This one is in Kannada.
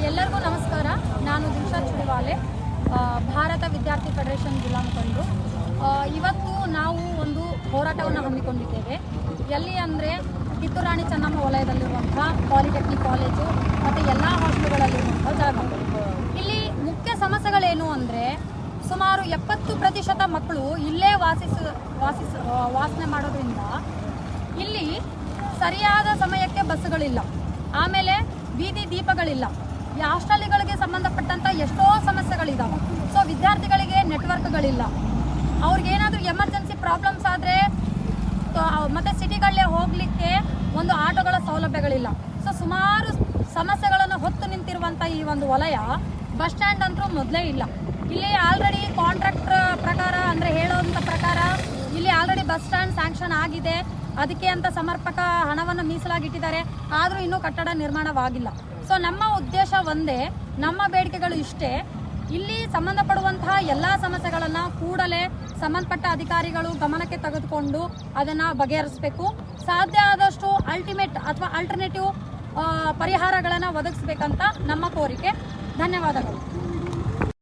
ಎಲ್ಲರಿಗೂ ನಮಸ್ಕಾರ. ನಾನು ದಿಲ್ಶಾ ಚುಡಿವಾಲೆ, ಭಾರತ ವಿದ್ಯಾರ್ಥಿ ಫೆಡರೇಷನ್ ಜಿಲ್ಲಾ ಮುಖಂಡರು. ಇವತ್ತು ನಾವು ಒಂದು ಹೋರಾಟವನ್ನು ಹಮ್ಮಿಕೊಂಡಿದ್ದೇವೆ. ಎಲ್ಲಿ ಅಂದರೆ ಕಿತ್ತೂರು ರಾಣಿ ಚೆನ್ನಮ್ಮ ವಲಯದಲ್ಲಿರುವಂಥ ಪಾಲಿಟೆಕ್ನಿಕ್ ಕಾಲೇಜು ಮತ್ತು ಎಲ್ಲ ಹಾಸ್ಟೆಲ್ಗಳಲ್ಲಿರುವಂಥ ಜಾಗ. ಇಲ್ಲಿ ಮುಖ್ಯ ಸಮಸ್ಯೆಗಳೇನು ಅಂದರೆ ಸುಮಾರು 70% ಮಕ್ಕಳು ಇಲ್ಲೇ ವಾಸನೆ ಮಾಡೋದ್ರಿಂದ ಇಲ್ಲಿ ಸರಿಯಾದ ಸಮಯಕ್ಕೆ ಬಸ್ಸುಗಳಿಲ್ಲ, ಆಮೇಲೆ ಬೀದಿ ದೀಪಗಳಿಲ್ಲ. ಈ ಹಾಸ್ಟೆಲ್ಗಳಿಗೆ ಸಂಬಂಧಪಟ್ಟಂಥ ಎಷ್ಟೋ ಸಮಸ್ಯೆಗಳಿದ್ದಾವೆ. ಸೊ ವಿದ್ಯಾರ್ಥಿಗಳಿಗೆ ನೆಟ್ವರ್ಕ್ಗಳಿಲ್ಲ, ಅವ್ರಿಗೇನಾದರೂ ಎಮರ್ಜೆನ್ಸಿ ಪ್ರಾಬ್ಲಮ್ಸ್ ಆದರೆ ಮತ್ತು ಸಿಟಿಗಳಲ್ಲೇ ಹೋಗಲಿಕ್ಕೆ ಒಂದು ಆಟೋಗಳ ಸೌಲಭ್ಯಗಳಿಲ್ಲ. ಸೊ ಸುಮಾರು ಸಮಸ್ಯೆಗಳನ್ನು ಹೊತ್ತು ನಿಂತಿರುವಂಥ ಈ ಒಂದು ವಲಯ ಬಸ್ ಸ್ಟ್ಯಾಂಡ್ ಅಂತೂ ಮೊದಲೇ ಇಲ್ಲ. ಇಲ್ಲಿ ಆಲ್ರೆಡಿ ಕಾಂಟ್ರಾಕ್ಟರ್ ಪ್ರಕಾರ ಅಂದರೆ ಹೇಳೋವಂಥ ಪ್ರಕಾರ ಇಲ್ಲಿ ಆಲ್ರೆಡಿ ಬಸ್ ಸ್ಟ್ಯಾಂಡ್ ಸ್ಯಾಂಕ್ಷನ್ ಆಗಿದೆ, ಅದಕ್ಕೆ ಅಂತ ಸಮರ್ಪಕ ಹಣವನ್ನು ಮೀಸಲಾಗಿಟ್ಟಿದ್ದಾರೆ, ಆದರೂ ಇನ್ನೂ ಕಟ್ಟಡ ನಿರ್ಮಾಣವಾಗಿಲ್ಲ. ಸೊ ನಮ್ಮ ಉದ್ದೇಶ ಒಂದೇ, ನಮ್ಮ ಬೇಡಿಕೆಗಳು ಇಷ್ಟೇ. ಇಲ್ಲಿ ಸಂಬಂಧಪಡುವಂತಹ ಎಲ್ಲ ಸಮಸ್ಯೆಗಳನ್ನು ಕೂಡಲೇ ಸಂಬಂಧಪಟ್ಟ ಅಧಿಕಾರಿಗಳು ಗಮನಕ್ಕೆ ತೆಗೆದುಕೊಂಡು ಅದನ್ನು ಬಗೆಹರಿಸಬೇಕು. ಸಾಧ್ಯ ಆದಷ್ಟು ಅಲ್ಟಿಮೇಟ್ ಅಥವಾ ಆಲ್ಟರ್ನೇಟಿವ್ ಪರಿಹಾರಗಳನ್ನು ಒದಗಿಸಬೇಕಂತ ನಮ್ಮ ಕೋರಿಕೆ. ಧನ್ಯವಾದಗಳು.